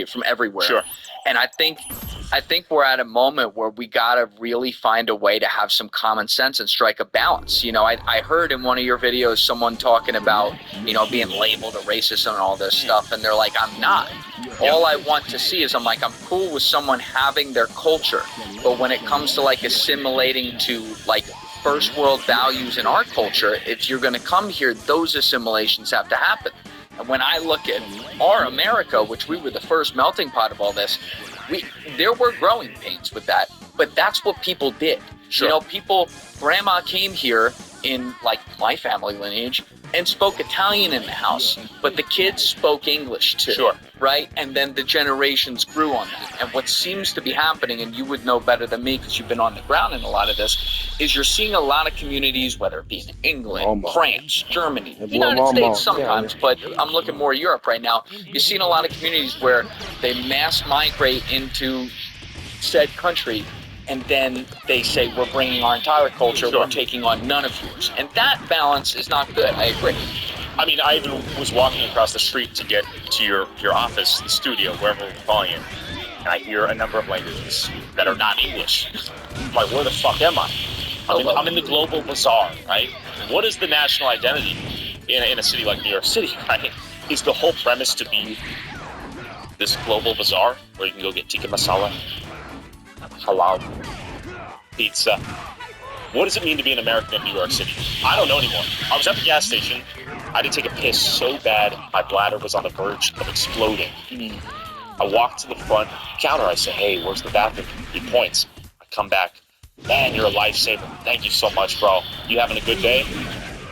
from everywhere. Sure. And I think we're at a moment where we gotta really find a way to have some common sense and strike a balance. You know, I heard in one of your videos someone talking about, you know, being labeled a racist and all this stuff, and they're like, I'm not. All I want to see is, I'm cool with someone having their culture, but when it comes to like assimilating to like first world values in our culture, if you're gonna come here, those assimilations have to happen. And when I look at our America, which we were the first melting pot of all this, there were growing pains with that, but that's what people did. Sure. You know, grandma came here in like my family lineage and spoke Italian in the house, but the kids spoke English too. Sure. Right? And then the generations grew on that. And what seems to be happening, and you would know better than me because you've been on the ground in a lot of this, is you're seeing a lot of communities, whether it be in England, France, Germany, United States sometimes, but I'm looking more at Europe right now. You're seeing a lot of communities where they mass migrate into said country, and then they say, we're bringing our entire culture, we're taking on none of yours. And that balance is not good, I agree. I mean, I even was walking across the street to get to your office, the studio, wherever we're calling it, and I hear a number of languages that are not English. I'm like, where the fuck am I? I'm in the global bazaar, right? What is the national identity in a city like New York City, right? Is the whole premise to be this global bazaar where you can go get tikka masala, halal, pizza? What does it mean to be an American in New York City? I don't know anymore. I was at the gas station. I did take a piss so bad, my bladder was on the verge of exploding. I walk to the front counter. I say, hey, where's the bathroom? He points. I come back. Man, you're a lifesaver. Thank you so much, bro. You having a good day?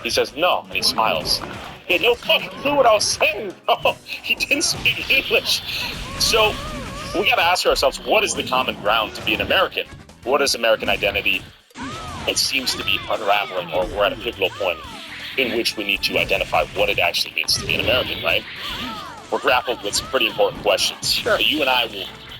He says, no, and he smiles. He had no fucking clue what I was saying, bro. He didn't speak English. So we got to ask ourselves, what is the common ground to be an American? What is American identity? It seems to be unraveling, or we're at a pivotal point in which we need to identify what it actually means to be an American, right? We're grappled with some pretty important questions that you and I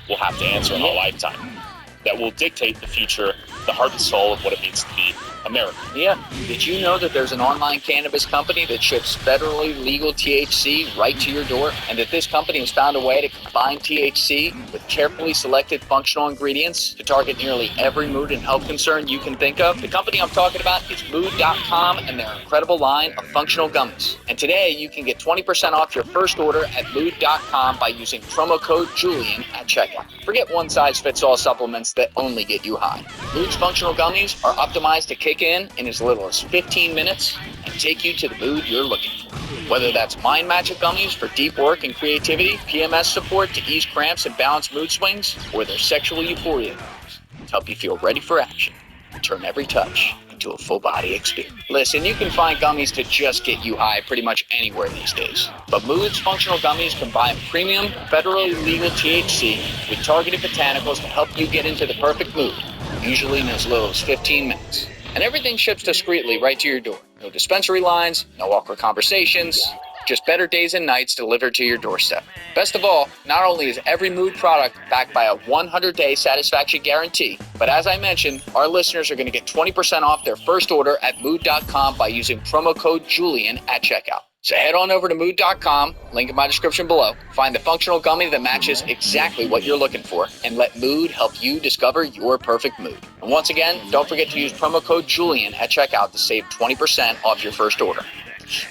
will have to answer in our lifetime that will dictate the future, the heart and soul of what it means to be American. Yeah. Did you know that there's an online cannabis company that ships federally legal THC right to your door? And that this company has found a way to combine THC with carefully selected functional ingredients to target nearly every mood and health concern you can think of? The company I'm talking about is Mood.com and their incredible line of functional gummies. And today you can get 20% off your first order at Mood.com by using promo code Julian at checkout. Forget one-size-fits-all supplements that only get you high. Mood's functional gummies are optimized to kick in as little as 15 minutes and take you to the mood you're looking for. Whether that's Mind Magic gummies for deep work and creativity, PMS support to ease cramps and balance mood swings, or their sexual euphoria gummies to help you feel ready for action and turn every touch into a full body experience. Listen, you can find gummies to just get you high pretty much anywhere these days. But Mood's functional gummies combine premium, federally legal THC with targeted botanicals to help you get into the perfect mood, usually in as little as 15 minutes. And everything ships discreetly right to your door. No dispensary lines, no awkward conversations, just better days and nights delivered to your doorstep. Best of all, not only is every Mood product backed by a 100-day satisfaction guarantee, but as I mentioned, our listeners are going to get 20% off their first order at Mood.com by using promo code Julian at checkout. So head on over to Mood.com, link in my description below, find the functional gummy that matches exactly what you're looking for, and let Mood help you discover your perfect mood. And once again, don't forget to use promo code Julian at checkout to save 20% off your first order.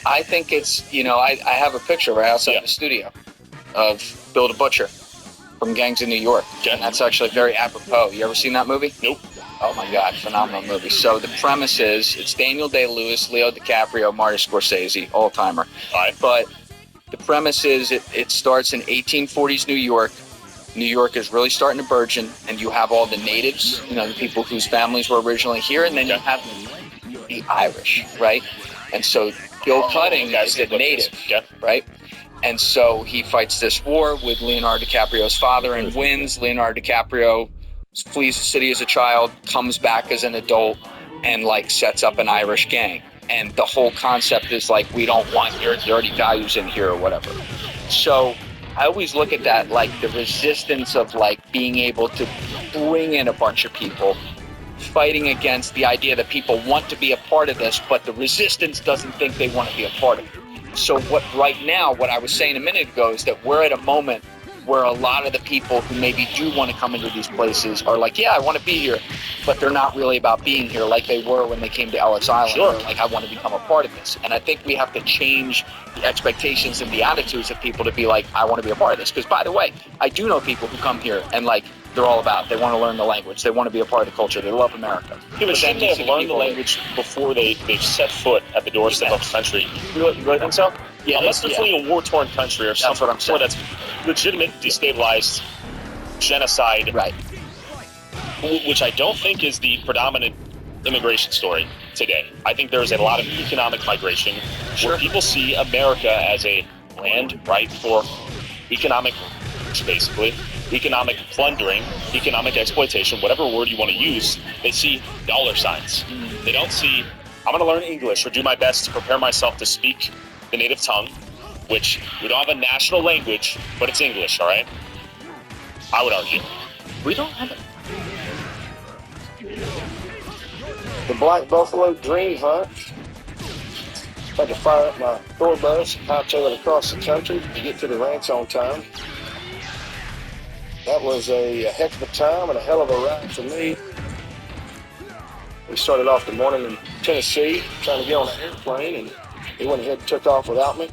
I think it's, I have a picture right outside the studio of Bill the Butcher from Gangs of New York. And that's actually very apropos. You ever seen that movie? Nope. Oh my God, phenomenal movie. So the premise is, it's Daniel Day-Lewis, Leo DiCaprio, Marty Scorsese, all-timer. But the premise is, it starts in 1840s New York. New York is really starting to burgeon, and you have all the natives, the people whose families were originally here, and then you have the Irish, right? And so Bill Cutting is a native, right? And so he fights this war with Leonardo DiCaprio's father and wins. Leonardo DiCaprio flees the city as a child, comes back as an adult, and sets up an Irish gang. And the whole concept is we don't want your dirty values in here or whatever. So I always look at that the resistance of being able to bring in a bunch of people, fighting against the idea that people want to be a part of this, but the resistance doesn't think they want to be a part of it. So what I was saying a minute ago is that we're at a moment where a lot of the people who maybe do want to come into these places are like, yeah, I want to be here, but they're not really about being here like they were when they came to Ellis Island. Sure. They're like, I want to become a part of this. And I think we have to change the expectations and the attitudes of people to be like, I want to be a part of this. Because, by the way, I do know people who come here and, like, they're all about, they want to learn the language, they want to be a part of the culture, they love America. Yeah, but shouldn't they have learned the language before they've set foot at the doorstep of the country? You really think so? Yeah, unless they're fleeing a war-torn country or something that's legitimate, destabilized, genocide, right? Which I don't think is the predominant immigration story today. I think there's a lot of economic migration where people see America as a land ripe for economic, basically, economic plundering, economic exploitation, whatever word you want to use. They see dollar signs. They don't see, I'm going to learn English or do my best to prepare myself to speak the native tongue, which we don't have a national language, but it's English, all right? I would argue. We don't have it. The Black Buffalo Dream Hunt. Had to fire up my tour bus and hightail it across the country to get to the ranch on time. That was a heck of a time and a hell of a ride for me. We started off the morning in Tennessee trying to get on an airplane, and he went ahead and took off without me.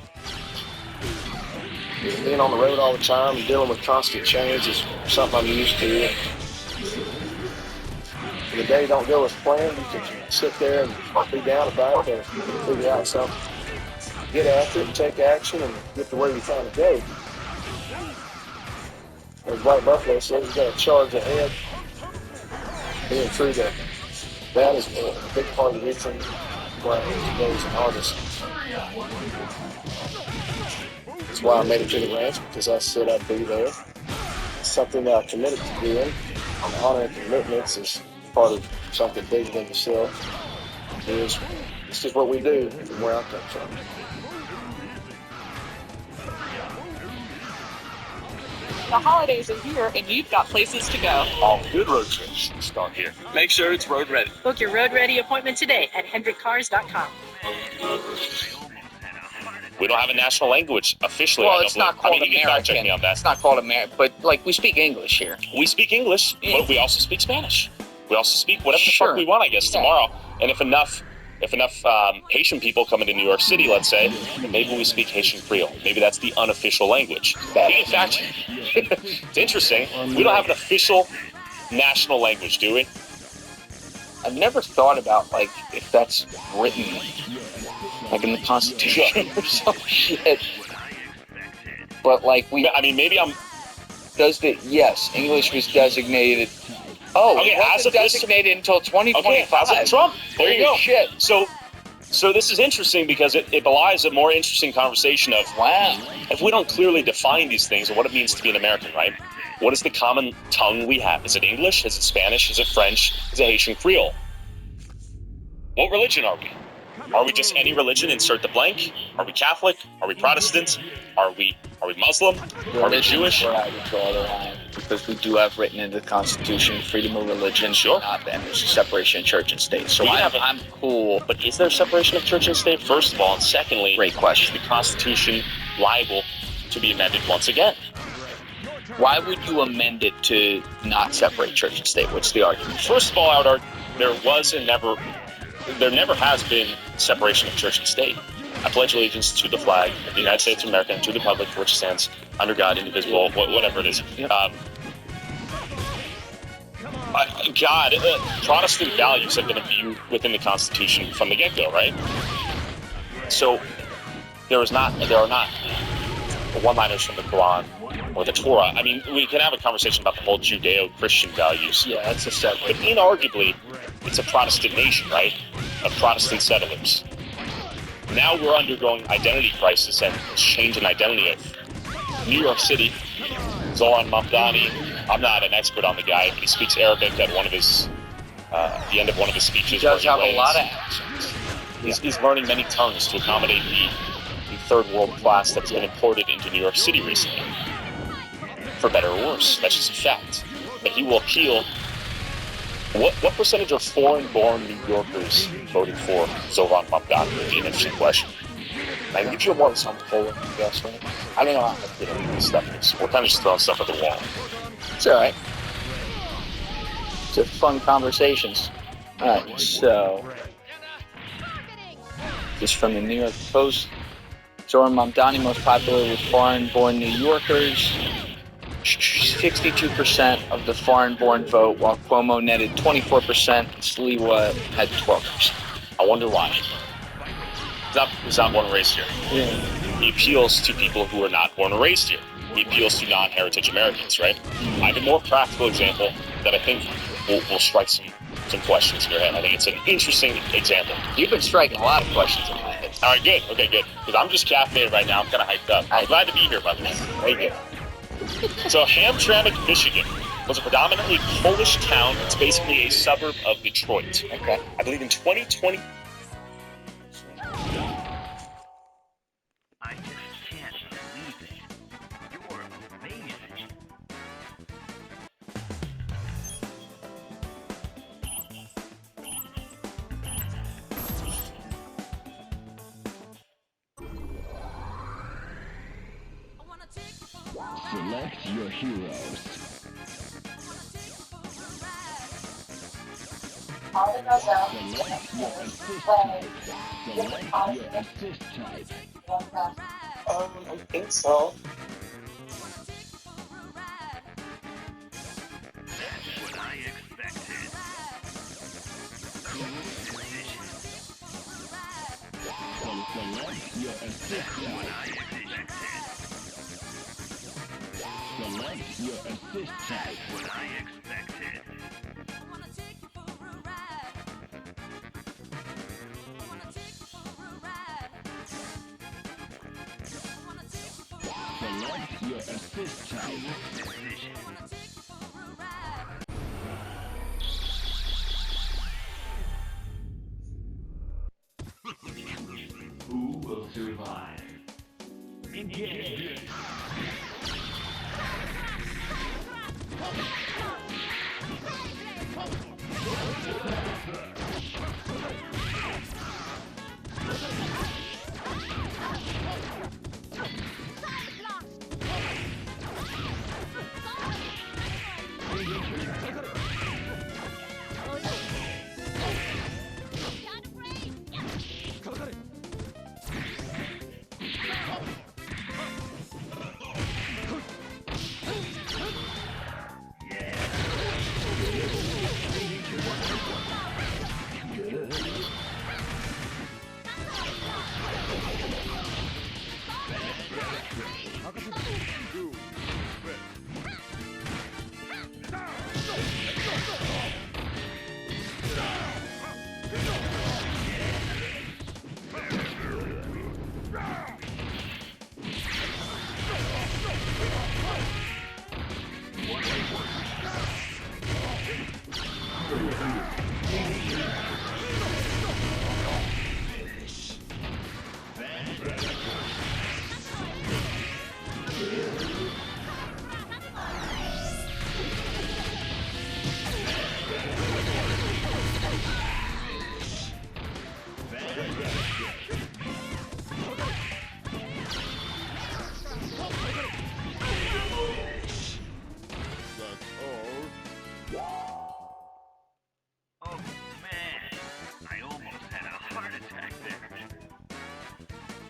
Being on the road all the time and dealing with constant change is something I'm used to. When the day don't go as planned, you can sit there and be down about it and figure out something. Get after it and take action and get to where you're trying to go. As White Buffalo says, you got to charge ahead. Being true to that is a big part of reaching where today as an artist. That's why I made it to the ranch, because I said I'd be there. It's something that I committed to doing. Honor and commitments is part of something bigger than yourself. This is what we do from where I come from. The holidays are here, and you've got places to go. All good road trips start here. Make sure it's road ready. Book your road ready appointment today at hendrickcars.com. We don't have a national language officially. Well, it's not called American. You can fact check me on that. It's not called American, but like we speak English here. We speak English, but we also speak Spanish. We also speak whatever the Sure. fuck we want, I guess, tomorrow. And if enough Haitian people come into New York City, let's say, then maybe we speak Haitian Creole. Maybe that's the unofficial language. You can fact check. It's interesting. We don't have an official national language, do we? I've never thought about like if that's written like in the Constitution or some shit. But like maybe I'm. Yes, English was designated. Oh, okay, it wasn't designated until 2025. Okay, as of Trump. There you go. Shit. So this is interesting because it belies a more interesting conversation of, wow, if we don't clearly define these things and what it means to be an American, right? What is the common tongue we have? Is it English? Is it Spanish? Is it French? Is it Haitian Creole? What religion are we? Are we just any religion? Insert the blank. Are we Catholic? Are we Protestant? Are we Muslim? Are we Jewish? Where I would draw the line, because we do have written into the Constitution freedom of religion. Sure. And there's a separation of church and state. So I'm cool. But is there separation of church and state? First of all, and secondly, Great question. Is the Constitution liable to be amended once again? Why would you amend it to not separate church and state? What's the argument? First of all, I would argue there never has been separation of church and state. I pledge allegiance to the flag of the United States of America and to the republic for which stands under God, indivisible, whatever it is. Yep. Protestant values have been imbued within the Constitution from the get-go, right? So there are not one-liners from the Quran or the Torah. I mean, we can have a conversation about the whole Judeo-Christian values. Yeah, that's a separate. But inarguably, it's a Protestant nation, right? Of Protestant settlers. Now we're undergoing identity crisis and change in identity of New York City. Zoran Mamdani, I'm not an expert on the guy, but he speaks Arabic at one of his, the end of one of his speeches. He does have a lot of accents. He's learning many tongues to accommodate the third world class that's been imported into New York City recently. For better or worse, that's just a fact. But he will appeal. What percentage of foreign-born New Yorkers voted for Zoran Mamdani? Would be an interesting question. Like, you feel more than some pulling, I guess, right? I don't know how to get into this stuff. We're kind of just throwing stuff at the wall. It's all right. It's a fun conversations. All right, so just from the New York Post. Zoran Mamdani, most popular with foreign-born New Yorkers. 62% of the foreign-born vote, while Cuomo netted 24%. Sliwa had 12%. I wonder why. He's not born and raised here. Yeah. He appeals to people who are not born and raised here. He appeals to non-heritage Americans, right? I have a more practical example that I think will strike some questions in your head. I think it's an interesting example. You've been striking a lot of questions in my head. All right, good. Okay, good. Because I'm just caffeinated right now. I'm kind of hyped up. I'm glad to be here, by the way. Very good. So Hamtramck, Michigan was a predominantly Polish town. It's basically a suburb of Detroit. Okay. I believe in 2020. I just can't believe it. You're amazing. Select your heroes. Select your assist type. Select your assist type. I think so. That's what I expected. Cool decision. Select your assist What type. I expected. Select your assist type. What I expected. Select your assist type. Decision. Who will survive? Engage.